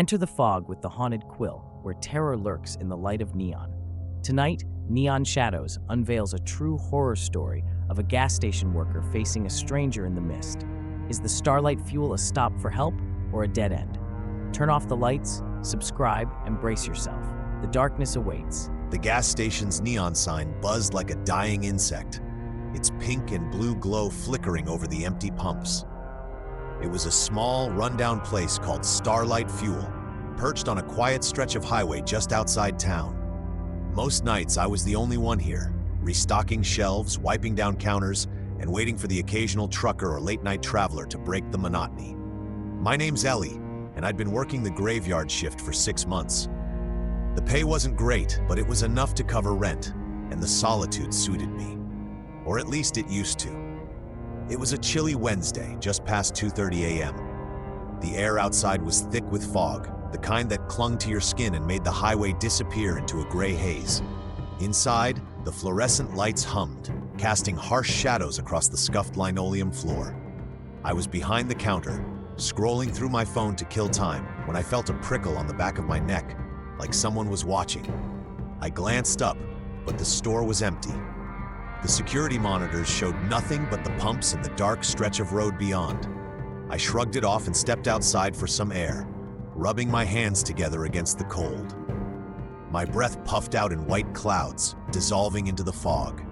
Enter the fog with the haunted quill, where terror lurks in the light of neon. Tonight, Neon Shadows unveils a true horror story of a gas station worker facing a stranger in the mist. Is the Starlight Fuel a stop for help or a dead end? Turn off the lights, subscribe, and brace yourself. The darkness awaits. The gas station's neon sign buzzed like a dying insect, its pink and blue glow flickering over the empty pumps. It was a small, rundown place called Starlight Fuel, perched on a quiet stretch of highway just outside town. Most nights I was the only one here, restocking shelves, wiping down counters, and waiting for the occasional trucker or late-night traveler to break the monotony. My name's Ellie, and I'd been working the graveyard shift for 6 months. The pay wasn't great, but it was enough to cover rent, and the solitude suited me. Or at least it used to. It was a chilly Wednesday, just past 2:30 a.m. The air outside was thick with fog, the kind that clung to your skin and made the highway disappear into a gray haze. Inside, the fluorescent lights hummed, casting harsh shadows across the scuffed linoleum floor. I was behind the counter, scrolling through my phone to kill time, when I felt a prickle on the back of my neck, like someone was watching. I glanced up, but the store was empty. The security monitors showed nothing but the pumps and the dark stretch of road beyond. I shrugged it off and stepped outside for some air, rubbing my hands together against the cold. My breath puffed out in white clouds, dissolving into the fog.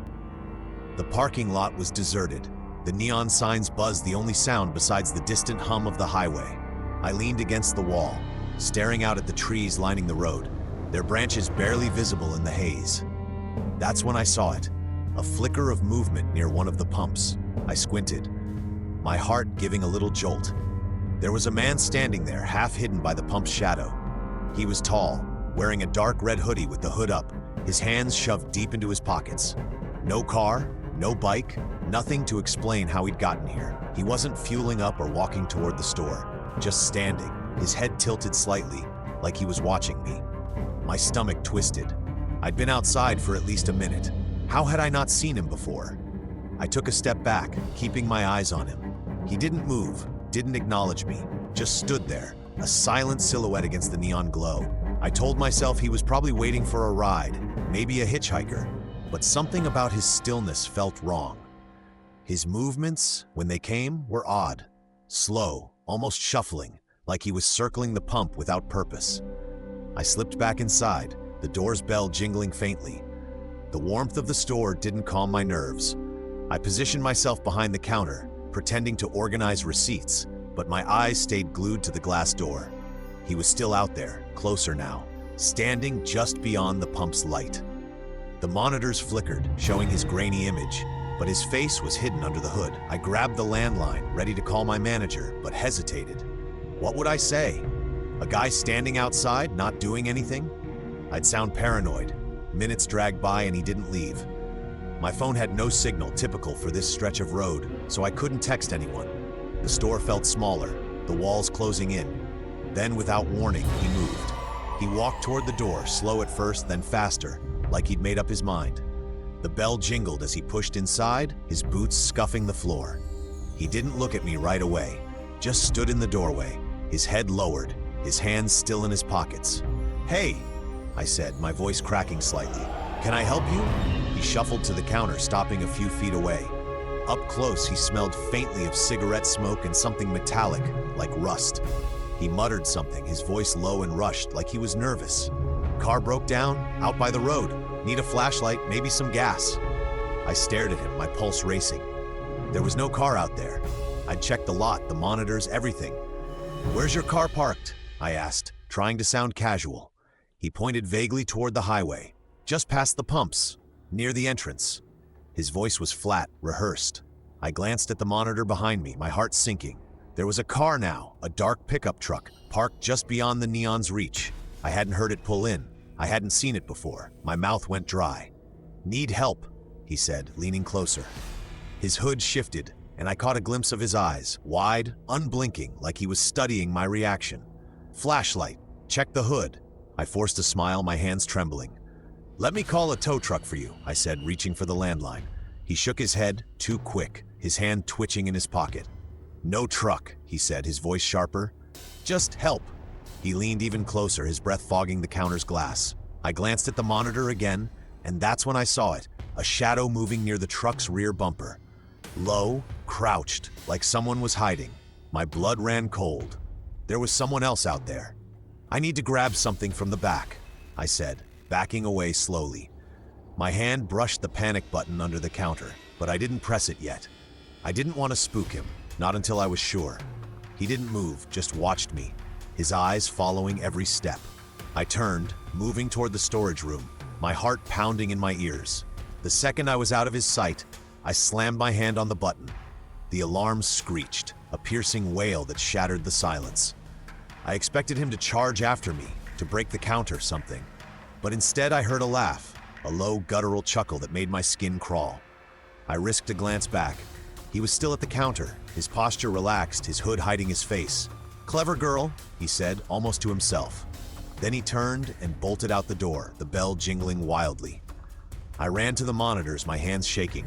The parking lot was deserted. The neon signs buzzed, the only sound besides the distant hum of the highway. I leaned against the wall, staring out at the trees lining the road, their branches barely visible in the haze. That's when I saw it, a flicker of movement near one of the pumps. I squinted, my heart giving a little jolt. There was a man standing there, half hidden by the pump's shadow. He was tall, wearing a dark red hoodie with the hood up, his hands shoved deep into his pockets. No car, no bike, nothing to explain how he'd gotten here. He wasn't fueling up or walking toward the store, just standing, his head tilted slightly, like he was watching me. My stomach twisted. I'd been outside for at least a minute. How had I not seen him before? I took a step back, keeping my eyes on him. He didn't move, didn't acknowledge me, just stood there, a silent silhouette against the neon glow. I told myself he was probably waiting for a ride, maybe a hitchhiker, but something about his stillness felt wrong. His movements, when they came, were odd, slow, almost shuffling, like he was circling the pump without purpose. I slipped back inside, the door's bell jingling faintly. The warmth of the store didn't calm my nerves. I positioned myself behind the counter, pretending to organize receipts, but my eyes stayed glued to the glass door. He was still out there, closer now, standing just beyond the pump's light. The monitors flickered, showing his grainy image, but his face was hidden under the hood. I grabbed the landline, ready to call my manager, but hesitated. What would I say? A guy standing outside, not doing anything? I'd sound paranoid. Minutes dragged by and he didn't leave. My phone had no signal, typical for this stretch of road, so I couldn't text anyone. The store felt smaller, the walls closing in. Then, without warning, he moved. He walked toward the door, slow at first, then faster, like he'd made up his mind. The bell jingled as he pushed inside, his boots scuffing the floor. He didn't look at me right away, just stood in the doorway, his head lowered, his hands still in his pockets. "Hey," I said, my voice cracking slightly. "Can I help you?" He shuffled to the counter, stopping a few feet away. Up close, he smelled faintly of cigarette smoke and something metallic, like rust. He muttered something, his voice low and rushed, like he was nervous. "Car broke down, out by the road. Need a flashlight, maybe some gas." I stared at him, my pulse racing. There was no car out there. I'd checked the lot, the monitors, everything. "Where's your car parked?" I asked, trying to sound casual. He pointed vaguely toward the highway, just past the pumps, near the entrance. His voice was flat, rehearsed. I glanced at the monitor behind me, my heart sinking. There was a car now, a dark pickup truck, parked just beyond the neon's reach. I hadn't heard it pull in. I hadn't seen it before. My mouth went dry. "Need help," he said, leaning closer. His hood shifted, and I caught a glimpse of his eyes, wide, unblinking, like he was studying my reaction. "Flashlight, check the hood." I forced a smile, my hands trembling. "Let me call a tow truck for you," I said, reaching for the landline. He shook his head, too quick, his hand twitching in his pocket. "No truck," he said, his voice sharper. "Just help." He leaned even closer, his breath fogging the counter's glass. I glanced at the monitor again, and that's when I saw it, a shadow moving near the truck's rear bumper. Low, crouched, like someone was hiding. My blood ran cold. There was someone else out there. "I need to grab something from the back," I said, backing away slowly. My hand brushed the panic button under the counter, but I didn't press it yet. I didn't want to spook him, not until I was sure. He didn't move, just watched me, his eyes following every step. I turned, moving toward the storage room, my heart pounding in my ears. The second I was out of his sight, I slammed my hand on the button. The alarm screeched, a piercing wail that shattered the silence. I expected him to charge after me, to break the counter something. But instead I heard a laugh, a low guttural chuckle that made my skin crawl. I risked a glance back. He was still at the counter, his posture relaxed, his hood hiding his face. "Clever girl," he said, almost to himself. Then he turned and bolted out the door, the bell jingling wildly. I ran to the monitors, my hands shaking.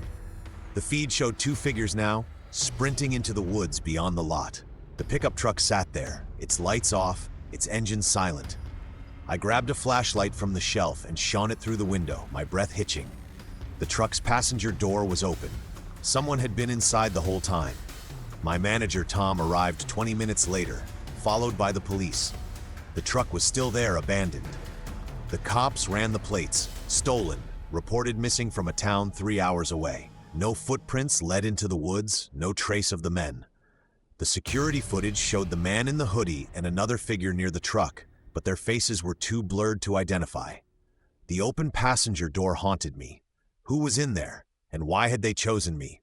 The feed showed two figures now, sprinting into the woods beyond the lot. The pickup truck sat there, its lights off, its engine silent. I grabbed a flashlight from the shelf and shone it through the window, my breath hitching. The truck's passenger door was open. Someone had been inside the whole time. My manager, Tom, arrived 20 minutes later, followed by the police. The truck was still there, abandoned. The cops ran the plates, stolen, reported missing from a town 3 hours away. No footprints led into the woods, no trace of the men. The security footage showed the man in the hoodie and another figure near the truck, but their faces were too blurred to identify. The open passenger door haunted me. Who was in there, and why had they chosen me?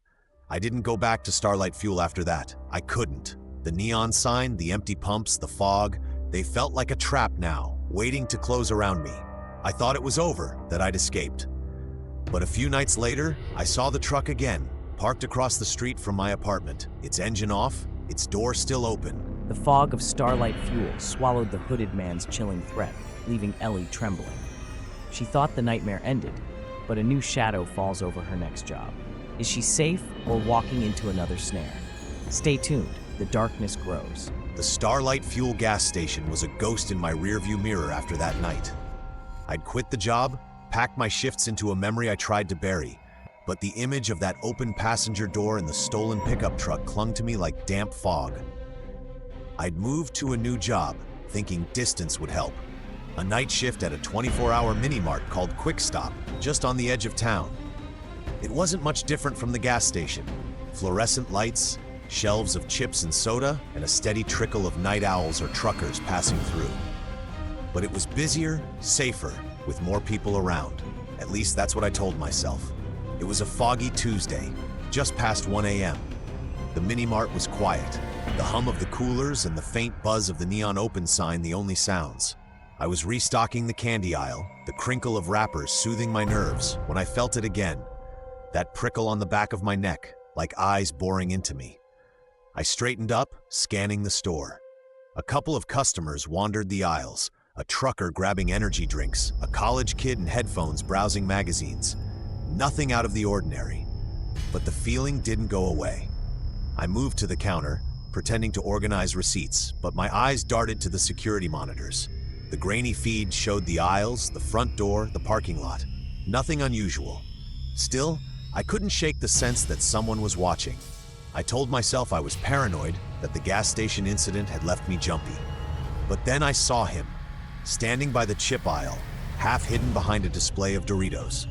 I didn't go back to Starlight Fuel after that. I couldn't. The neon sign, the empty pumps, the fog, they felt like a trap now, waiting to close around me. I thought it was over, that I'd escaped. But a few nights later, I saw the truck again, parked across the street from my apartment, its engine off, its door still open. The fog of Starlight Fuel swallowed the hooded man's chilling threat, leaving Ellie trembling. She thought the nightmare ended, but a new shadow falls over her next job. Is she safe or walking into another snare? Stay tuned, the darkness grows. The Starlight Fuel gas station was a ghost in my rearview mirror after that night. I'd quit the job, packed my shifts into a memory I tried to bury, but the image of that open passenger door and the stolen pickup truck clung to me like damp fog. I'd moved to a new job, thinking distance would help. A night shift at a 24-hour mini-mart called Quick Stop, just on the edge of town. It wasn't much different from the gas station. Fluorescent lights, shelves of chips and soda, and a steady trickle of night owls or truckers passing through. But it was busier, safer, with more people around. At least that's what I told myself. It was a foggy Tuesday, just past 1 a.m. The mini-mart was quiet, the hum of the coolers and the faint buzz of the neon open sign the only sounds. I was restocking the candy aisle, the crinkle of wrappers soothing my nerves, when I felt it again. That prickle on the back of my neck, like eyes boring into me. I straightened up, scanning the store. A couple of customers wandered the aisles, a trucker grabbing energy drinks, a college kid in headphones browsing magazines. Nothing out of the ordinary. But the feeling didn't go away. I moved to the counter, pretending to organize receipts, but my eyes darted to the security monitors. The grainy feed showed the aisles, the front door, the parking lot. Nothing unusual. Still, I couldn't shake the sense that someone was watching. I told myself I was paranoid, that the gas station incident had left me jumpy. But then I saw him, standing by the chip aisle, half hidden behind a display of Doritos.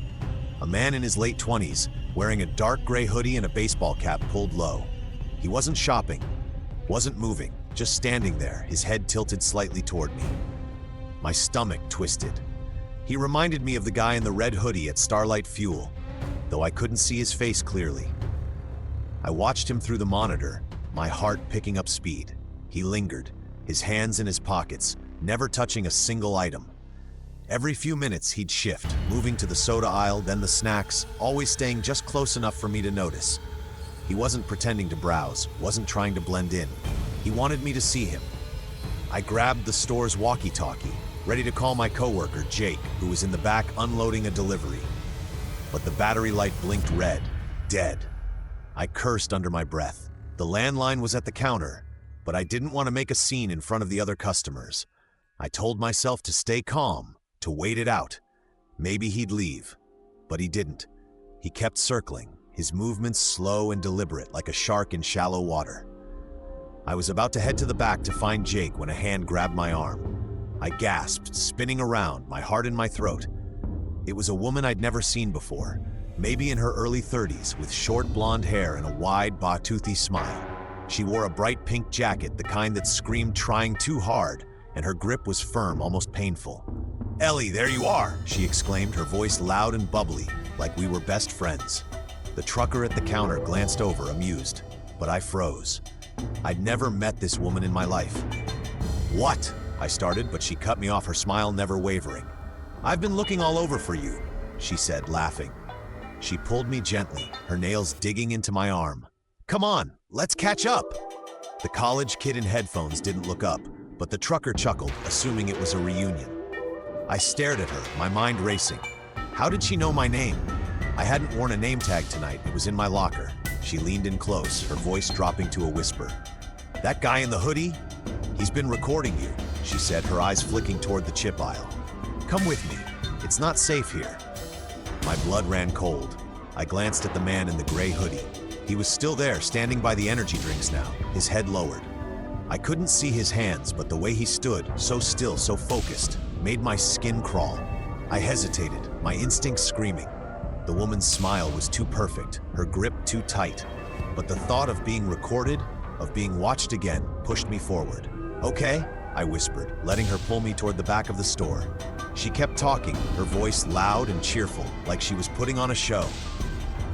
A man in his late 20s, wearing a dark gray hoodie and a baseball cap pulled low. He wasn't shopping, wasn't moving, just standing there, his head tilted slightly toward me. My stomach twisted. He reminded me of the guy in the red hoodie at Starlight Fuel, though I couldn't see his face clearly. I watched him through the monitor, my heart picking up speed. He lingered, his hands in his pockets, never touching a single item. Every few minutes he'd shift, moving to the soda aisle, then the snacks, always staying just close enough for me to notice. He wasn't pretending to browse, wasn't trying to blend in. He wanted me to see him. I grabbed the store's walkie-talkie, ready to call my coworker, Jake, who was in the back unloading a delivery. But the battery light blinked red, dead. I cursed under my breath. The landline was at the counter, but I didn't want to make a scene in front of the other customers. I told myself to stay calm, to wait it out. Maybe he'd leave, but he didn't. He kept circling, his movements slow and deliberate like a shark in shallow water. I was about to head to the back to find Jake when a hand grabbed my arm. I gasped, spinning around, my heart in my throat. It was a woman I'd never seen before, maybe in her early 30s, with short blonde hair and a wide, toothy smile. She wore a bright pink jacket, the kind that screamed trying too hard, and her grip was firm, almost painful. "Ellie, there you are!" she exclaimed, her voice loud and bubbly, like we were best friends. The trucker at the counter glanced over, amused, but I froze. I'd never met this woman in my life. "What?" I started, but she cut me off, her smile never wavering. "I've been looking all over for you," she said, laughing. She pulled me gently, her nails digging into my arm. "Come on, let's catch up." The college kid in headphones didn't look up, but the trucker chuckled, assuming it was a reunion. I stared at her, my mind racing. How did she know my name? I hadn't worn a name tag tonight, it was in my locker. She leaned in close, her voice dropping to a whisper. "That guy in the hoodie? He's been recording you," she said, her eyes flicking toward the chip aisle. "Come with me. It's not safe here." My blood ran cold. I glanced at the man in the gray hoodie. He was still there, standing by the energy drinks now, his head lowered. I couldn't see his hands, but the way he stood, so still, so focused, made my skin crawl. I hesitated, my instincts screaming. The woman's smile was too perfect, her grip too tight. But the thought of being recorded, of being watched again, pushed me forward. "Okay," I whispered, letting her pull me toward the back of the store. She kept talking, her voice loud and cheerful, like she was putting on a show.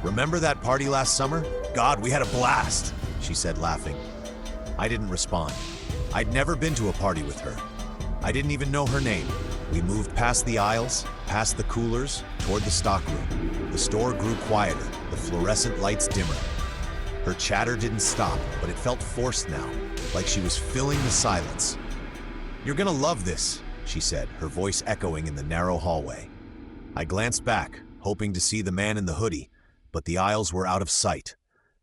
"Remember that party last summer? God, we had a blast," she said, laughing. I didn't respond. I'd never been to a party with her. I didn't even know her name. We moved past the aisles, past the coolers, toward the stockroom. The store grew quieter, the fluorescent lights dimmer. Her chatter didn't stop, but it felt forced now, like she was filling the silence. "You're gonna love this," she said, her voice echoing in the narrow hallway. I glanced back, hoping to see the man in the hoodie, but the aisles were out of sight.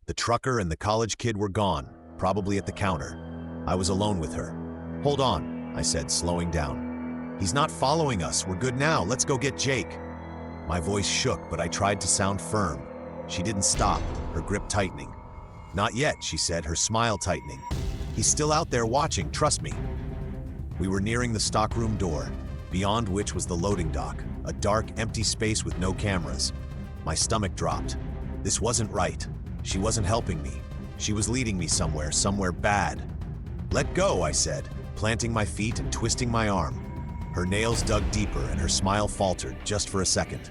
The trucker and the college kid were gone, probably at the counter. I was alone with her. "Hold on," I said, slowing down. "He's not following us. We're good now. Let's go get Jake." My voice shook, but I tried to sound firm. She didn't stop, her grip tightening. "Not yet," she said, her smile tightening. "He's still out there watching, trust me." We were nearing the stockroom door, beyond which was the loading dock, a dark, empty space with no cameras. My stomach dropped. This wasn't right. She wasn't helping me. She was leading me somewhere bad. "Let go," I said, planting my feet and twisting my arm. Her nails dug deeper and her smile faltered, just for a second.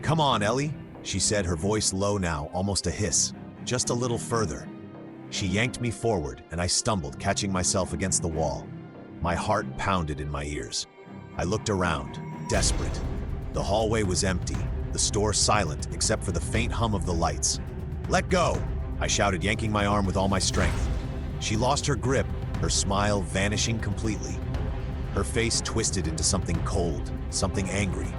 "Come on, Ellie," she said, her voice low now, almost a hiss. "Just a little further." She yanked me forward, and I stumbled, catching myself against the wall. My heart pounded in my ears. I looked around, desperate. The hallway was empty, the store silent except for the faint hum of the lights. "Let go!" I shouted, yanking my arm with all my strength. She lost her grip, her smile vanishing completely. Her face twisted into something cold, something angry.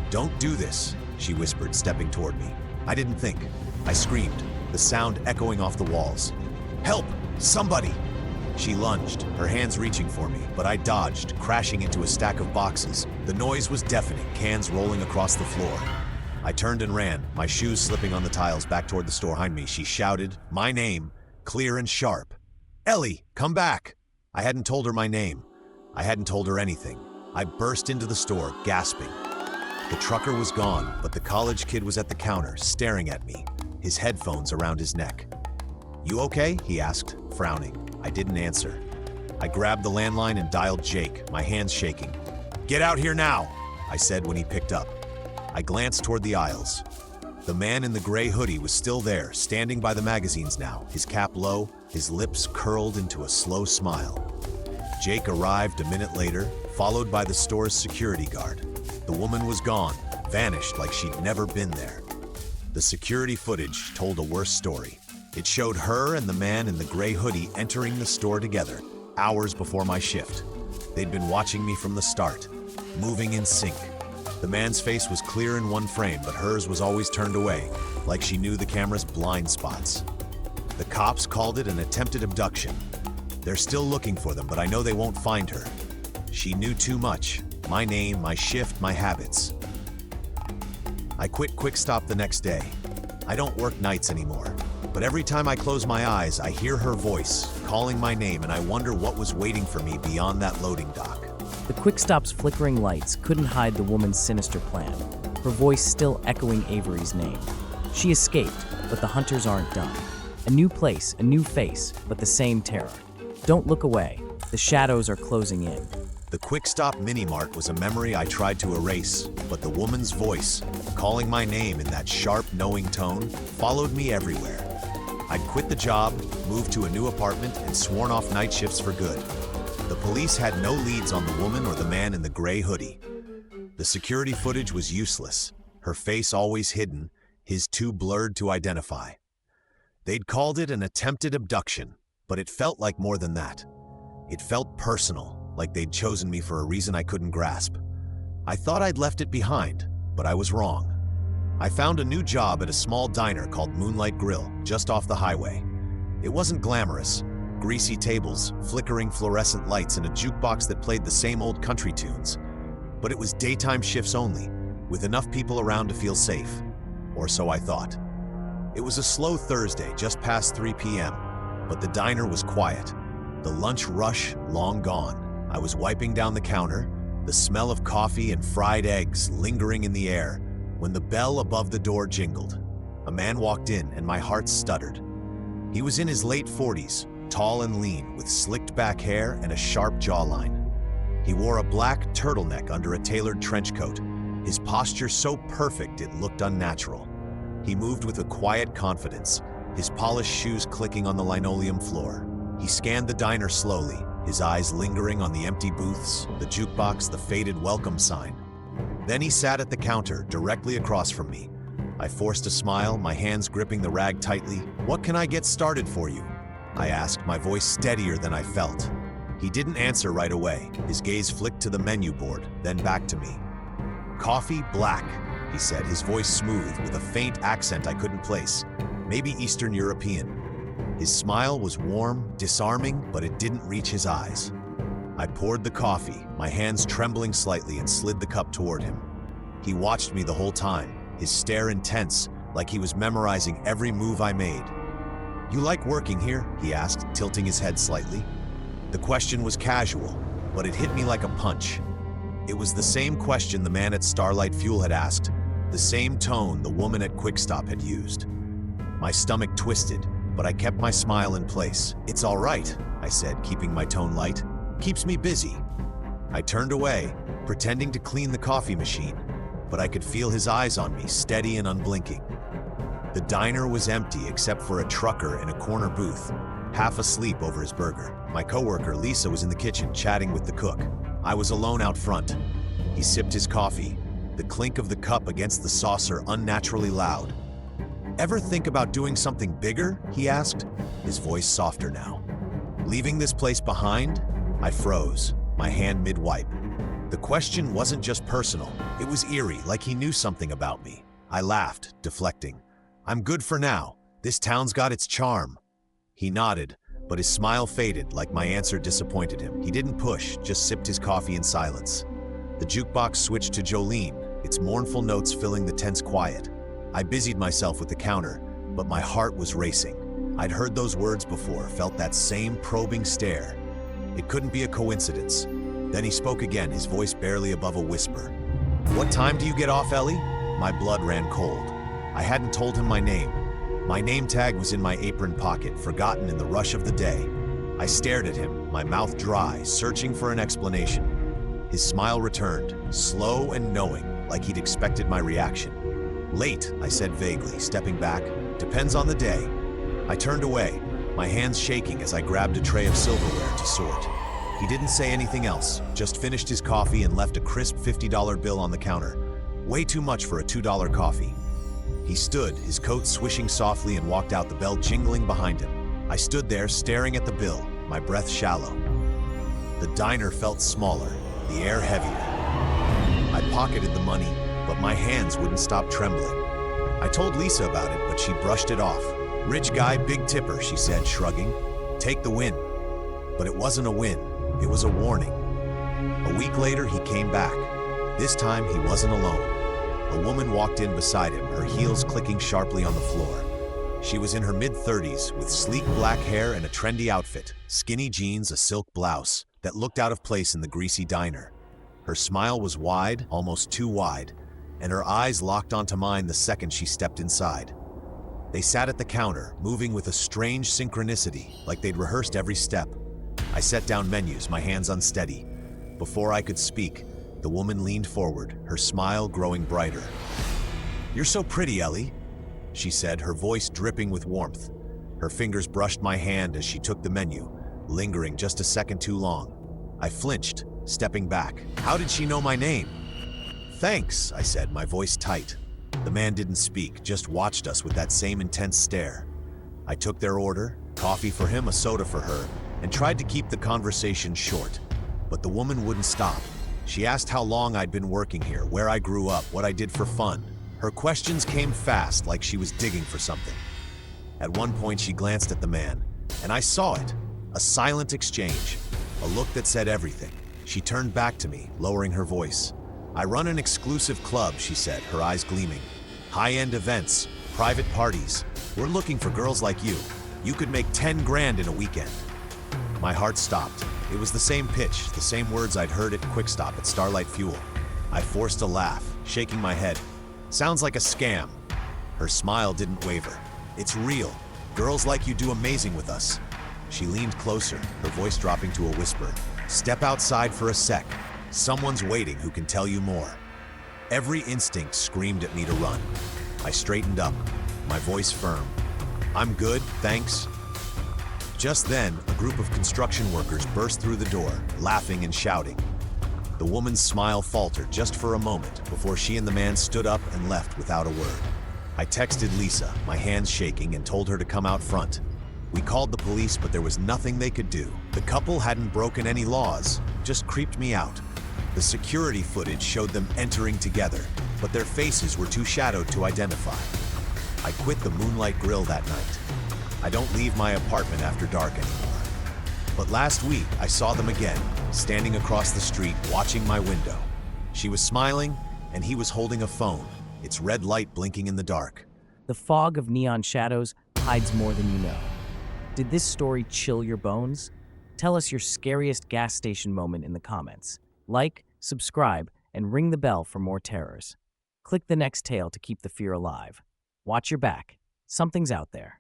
"Don't do this," she whispered, stepping toward me. I didn't think. I screamed, the sound echoing off the walls. "Help! Somebody!" She lunged, her hands reaching for me, but I dodged, crashing into a stack of boxes. The noise was deafening, cans rolling across the floor. I turned and ran, my shoes slipping on the tiles back toward the store behind me. She shouted, my name, clear and sharp. "Ellie, come back!" I hadn't told her my name. I hadn't told her anything. I burst into the store, gasping. The trucker was gone, but the college kid was at the counter, staring at me, his headphones around his neck. "You okay?" he asked, frowning. I didn't answer. I grabbed the landline and dialed Jake, my hands shaking. "Get out here now," I said when he picked up. I glanced toward the aisles. The man in the gray hoodie was still there, standing by the magazines now, his cap low, his lips curled into a slow smile. Jake arrived a minute later, followed by the store's security guard. The woman was gone, vanished like she'd never been there. The security footage told a worse story. It showed her and the man in the gray hoodie entering the store together, hours before my shift. They'd been watching me from the start, moving in sync. The man's face was clear in one frame, but hers was always turned away, like she knew the camera's blind spots. The cops called it an attempted abduction. They're still looking for them, but I know they won't find her. She knew too much. My name, my shift, my habits. I quit Quick Stop the next day. I don't work nights anymore. But every time I close my eyes, I hear her voice, calling my name, and I wonder what was waiting for me beyond that loading dock. The Quick Stop's flickering lights couldn't hide the woman's sinister plan, her voice still echoing Avery's name. She escaped, but the hunters aren't done. A new place, a new face, but the same terror. Don't look away. The shadows are closing in. The Quick Stop Mini-Mart was a memory I tried to erase, but the woman's voice, calling my name in that sharp, knowing tone, followed me everywhere. I'd quit the job, moved to a new apartment, and sworn off night shifts for good. The police had no leads on the woman or the man in the gray hoodie. The security footage was useless, her face always hidden, his too blurred to identify. They'd called it an attempted abduction, but it felt like more than that. It felt personal, like they'd chosen me for a reason I couldn't grasp. I thought I'd left it behind, but I was wrong. I found a new job at a small diner called Moonlight Grill, just off the highway. It wasn't glamorous. Greasy tables, flickering fluorescent lights, and a jukebox that played the same old country tunes. But it was daytime shifts only, with enough people around to feel safe. Or so I thought. It was a slow Thursday, just past 3 p.m., but the diner was quiet. The lunch rush long gone. I was wiping down the counter, the smell of coffee and fried eggs lingering in the air, when the bell above the door jingled. A man walked in and my heart stuttered. He was in his late 40s, tall and lean, with slicked back hair and a sharp jawline. He wore a black turtleneck under a tailored trench coat, his posture so perfect it looked unnatural. He moved with a quiet confidence, his polished shoes clicking on the linoleum floor. He scanned the diner slowly, his eyes lingering on the empty booths, the jukebox, the faded welcome sign. Then he sat at the counter, directly across from me. I forced a smile, my hands gripping the rag tightly. "What can I get started for you?" I asked, my voice steadier than I felt. He didn't answer right away. His gaze flicked to the menu board, then back to me. "Coffee black," he said, his voice smooth, with a faint accent I couldn't place. Maybe Eastern European. His smile was warm, disarming, but it didn't reach his eyes. I poured the coffee, my hands trembling slightly, and slid the cup toward him. He watched me the whole time, his stare intense, like he was memorizing every move I made. "You like working here?" he asked, tilting his head slightly. The question was casual, but it hit me like a punch. It was the same question the man at Starlight Fuel had asked, the same tone the woman at Quick Stop had used. My stomach twisted, but I kept my smile in place. "It's all right," I said, keeping my tone light. "Keeps me busy." I turned away, pretending to clean the coffee machine, but I could feel his eyes on me, steady and unblinking. The diner was empty except for a trucker in a corner booth, half asleep over his burger. My coworker, Lisa, was in the kitchen chatting with the cook. I was alone out front. He sipped his coffee, the clink of the cup against the saucer unnaturally loud. "Ever think about doing something bigger?" he asked, his voice softer now. "Leaving this place behind?" I froze, my hand mid-wipe. The question wasn't just personal, it was eerie, like he knew something about me. I laughed, deflecting. "I'm good for now. This town's got its charm." He nodded, but his smile faded, like my answer disappointed him. He didn't push, just sipped his coffee in silence. The jukebox switched to Jolene, its mournful notes filling the tense quiet. I busied myself with the counter, but my heart was racing. I'd heard those words before, felt that same probing stare. It couldn't be a coincidence. Then he spoke again, his voice barely above a whisper. "What time do you get off, Ellie?" My blood ran cold. I hadn't told him my name. My name tag was in my apron pocket, forgotten in the rush of the day. I stared at him, my mouth dry, searching for an explanation. His smile returned, slow and knowing, like he'd expected my reaction. "Late," I said vaguely, stepping back. "Depends on the day." I turned away, my hands shaking as I grabbed a tray of silverware to sort. He didn't say anything else, just finished his coffee and left a crisp $50 bill on the counter. Way too much for a $2 coffee. He stood, his coat swishing softly, and walked out, the bell jingling behind him. I stood there, staring at the bill, my breath shallow. The diner felt smaller, the air heavier. I pocketed the money, but my hands wouldn't stop trembling. I told Lisa about it, but she brushed it off. "Rich guy, big tipper," she said, shrugging. "Take the win." But it wasn't a win, it was a warning. A week later, he came back. This time, he wasn't alone. A woman walked in beside him, her heels clicking sharply on the floor. She was in her mid-30s, with sleek black hair and a trendy outfit, skinny jeans, a silk blouse, that looked out of place in the greasy diner. Her smile was wide, almost too wide, and her eyes locked onto mine the second she stepped inside. They sat at the counter, moving with a strange synchronicity, like they'd rehearsed every step. I set down menus, my hands unsteady. Before I could speak, the woman leaned forward, her smile growing brighter. "You're so pretty, Ellie," she said, her voice dripping with warmth. Her fingers brushed my hand as she took the menu, lingering just a second too long. I flinched, stepping back. How did she know my name? "Thanks," I said, my voice tight. The man didn't speak, just watched us with that same intense stare. I took their order, coffee for him, a soda for her, and tried to keep the conversation short. But the woman wouldn't stop. She asked how long I'd been working here, where I grew up, what I did for fun. Her questions came fast, like she was digging for something. At one point, she glanced at the man, and I saw it. A silent exchange, a look that said everything. She turned back to me, lowering her voice. "I run an exclusive club," she said, her eyes gleaming. "High-end events, private parties. We're looking for girls like you. You could make 10 grand in a weekend." My heart stopped. It was the same pitch, the same words I'd heard at Quick Stop at Starlight Fuel. I forced a laugh, shaking my head. "Sounds like a scam." Her smile didn't waver. "It's real. Girls like you do amazing with us." She leaned closer, her voice dropping to a whisper. "Step outside for a sec. Someone's waiting who can tell you more." Every instinct screamed at me to run. I straightened up, my voice firm. "I'm good, thanks." Just then, a group of construction workers burst through the door, laughing and shouting. The woman's smile faltered just for a moment before she and the man stood up and left without a word. I texted Lisa, my hands shaking, and told her to come out front. We called the police, but there was nothing they could do. The couple hadn't broken any laws, just creeped me out. The security footage showed them entering together, but their faces were too shadowed to identify. I quit the Moonlight Grill that night. I don't leave my apartment after dark anymore. But last week, I saw them again, standing across the street, watching my window. She was smiling, and he was holding a phone, its red light blinking in the dark. The fog of neon shadows hides more than you know. Did this story chill your bones? Tell us your scariest gas station moment in the comments. Like, subscribe, and ring the bell for more terrors. Click the next tale to keep the fear alive. Watch your back. Something's out there.